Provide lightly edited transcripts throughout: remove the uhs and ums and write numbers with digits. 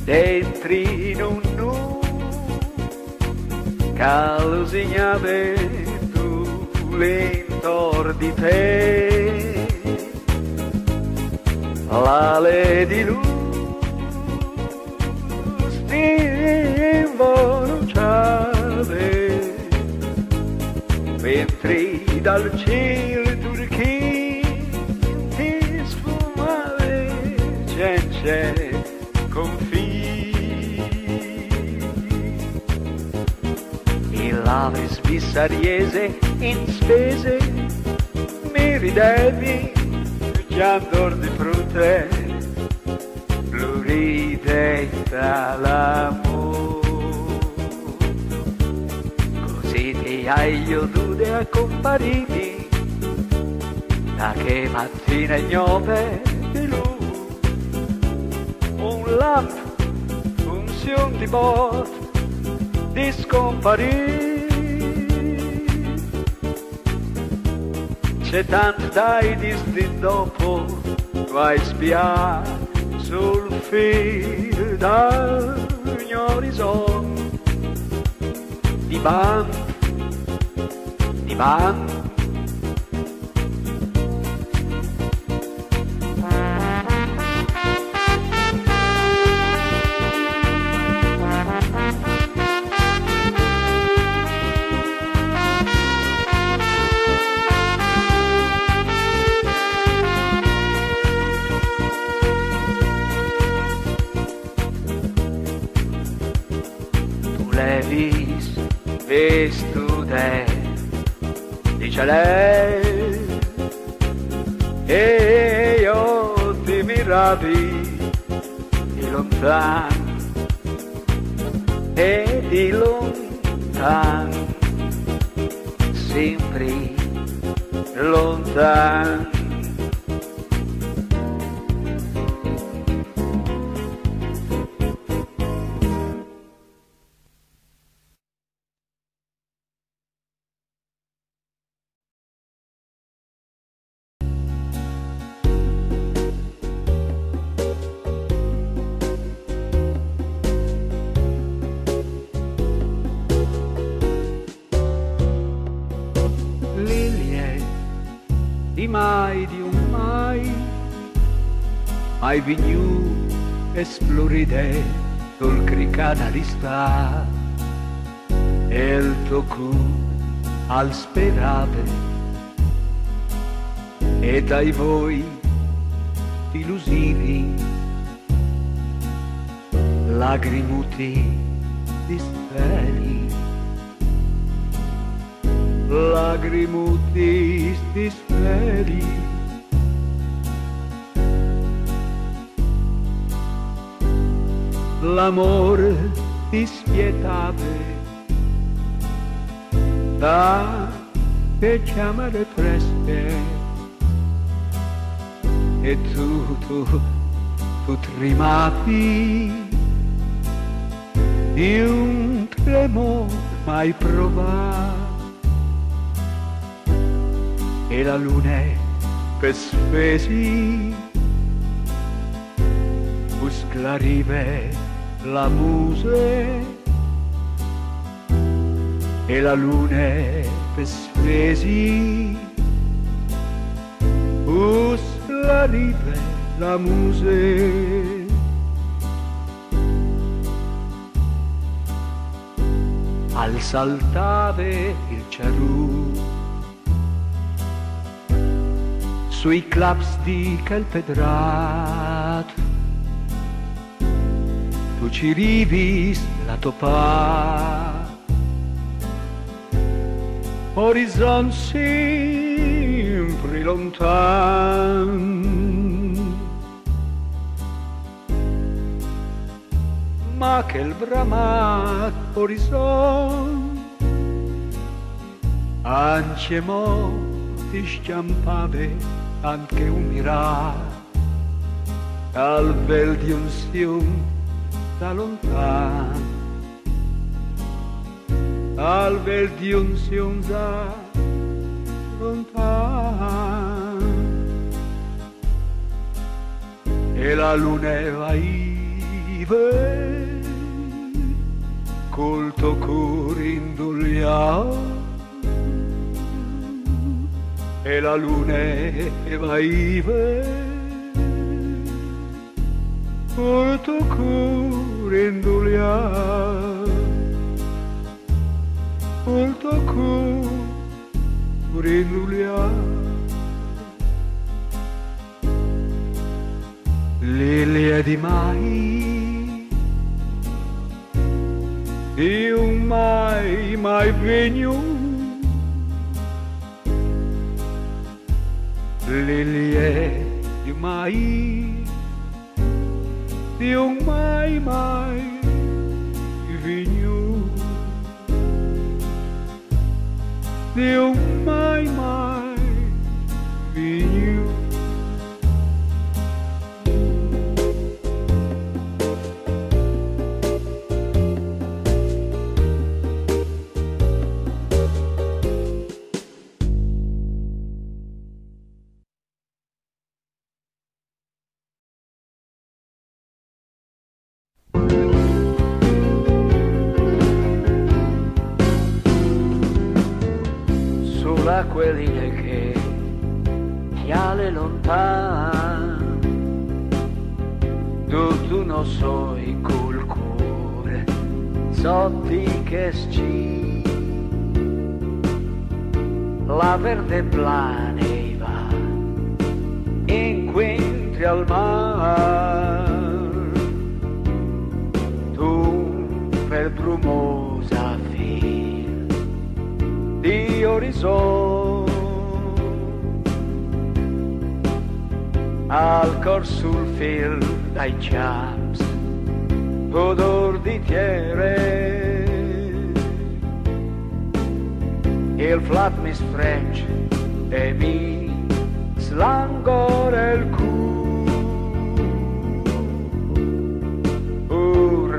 dentro in un nu calosina vento l'intor di te l'ale di luz ti involuciave mentre dal cielo turchino ti sfumave cence l'ave svissariese in spese mi ridevi giandor di frutta pluridetta l'amore così ti aglio dude accomparini da che mattina ignove di lui un lamp funzione di bot di scomparire c'è tanto dai distin dopo tu hai spiato sul filo d'ogni orizzonte di band Vestude dice lei e io ti miravi di lontano e di lontano sempre lontano mai vignu esploride sul cricata di sta e il tuo cu al sperave e dai voi illusivi lagrimuti di steli lagrimuti di steli l'amore ti spietave da che chiamare preste e tu tremavi di un tremore mai provato e la luna per spesi sclarive la muse e la luna per spesi sclarive la muse al saltave il ciarù sui claps di calpedrato tu ci rivis la topà orizzont sempre lontan ma che il bramat orizzont anche mo ti sciampave anche un miraggio al vel di un sium da lontano, al vel di un sium da lontano, e la luna va vive col tuo cuore indogliato e la luna va vive col tuo cuore indogliato, col tuo cuore indogliato. Lilia di mai, io mai venuto. Lilia di mai, io mai venuto. Io mai venuto. Sulla colline che chiale lontano, tu non sei col cuore sotti che sci, la verde plane va incontri al mar, tu per brumosa fil di orizzonte al cor sul fil dai champs odor di tierre, il flat mi sfreccia e mi slangora il cu,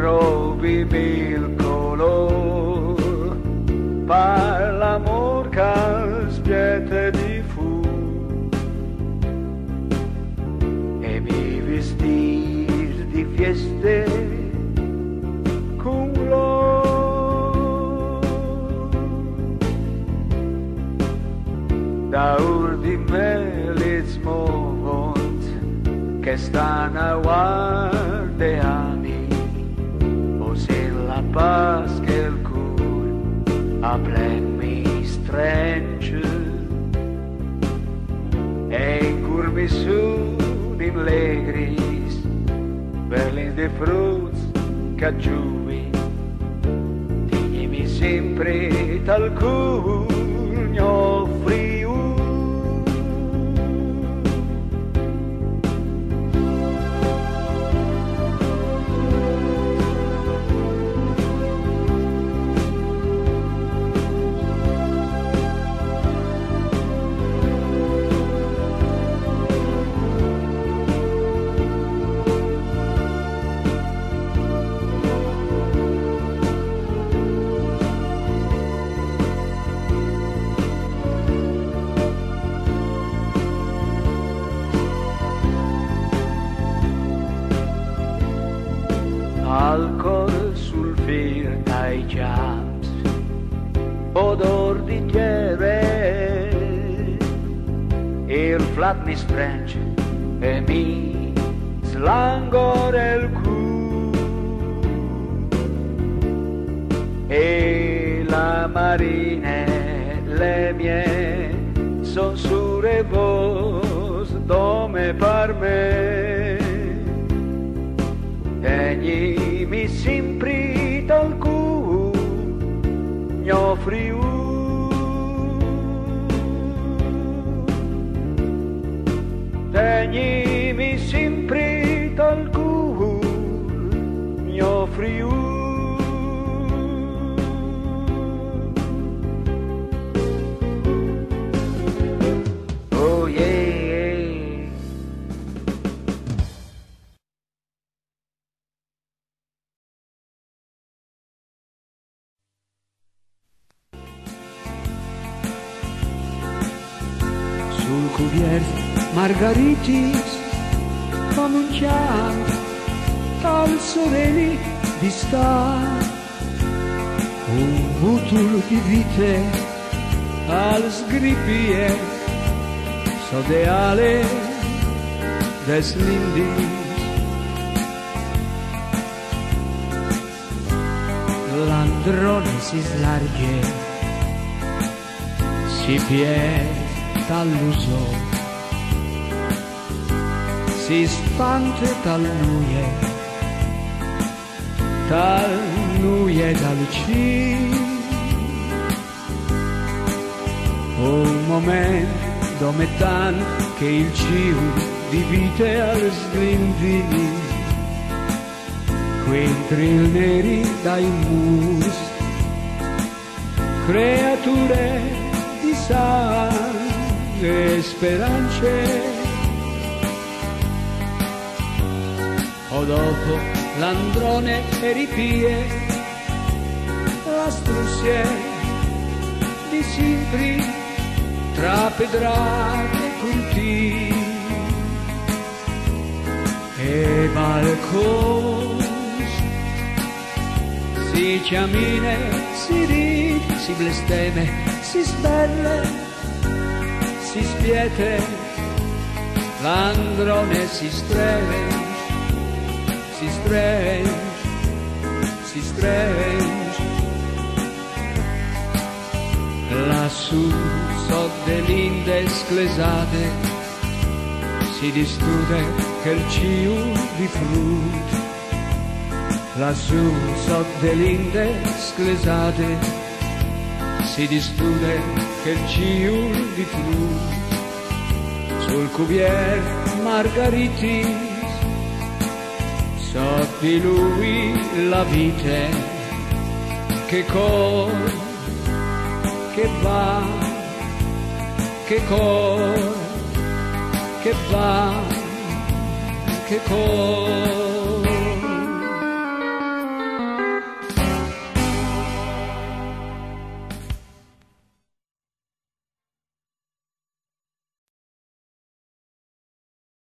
robimi il color per l'amor che spiete di fu e mi vestir di fieste con loro da urdi melismo vont che stanno a guardiami o se la paz che il a plen mi stringe e in curvi su in legris berlins de fruits che giuvi tignimi sempre tal cugno friu alcol sul fir dai jams, odor di tierre, il flat mi sfreccia e mi slangora il cu, e la marine le mie son sure vos dome par me. Tegnimi sempre tal cugno friu, tegnimi sempre tal cugno friu. Oh yeah. Sul cuvier margaritis come un chiaro al sereni di star, un butul di vite al sgripie, sodeale des lindis. L'androne si slarghe, si pierde dall'uso, si spante dal nuie dal cielo. Un momento metà che il cielo divide al sglindini, quentri neri dai mus, creature di sangue e speranze. O dopo l'androne e ripie, la strussie di simpri tra pedrate e culti e balconi. Si ciamine, si ride, si blesteme, si spelle, si spiete, l'androne si stringe, si stringe, si stringe. Lassù sotto l'inde sclesate si distude che il ciu di frutta. Lassù sotto l'inde sclesate si distude che il ciul di frutta. Sul cuvier margaritis, sotto di lui la vite che corre, che va, che corre, che va, che corre.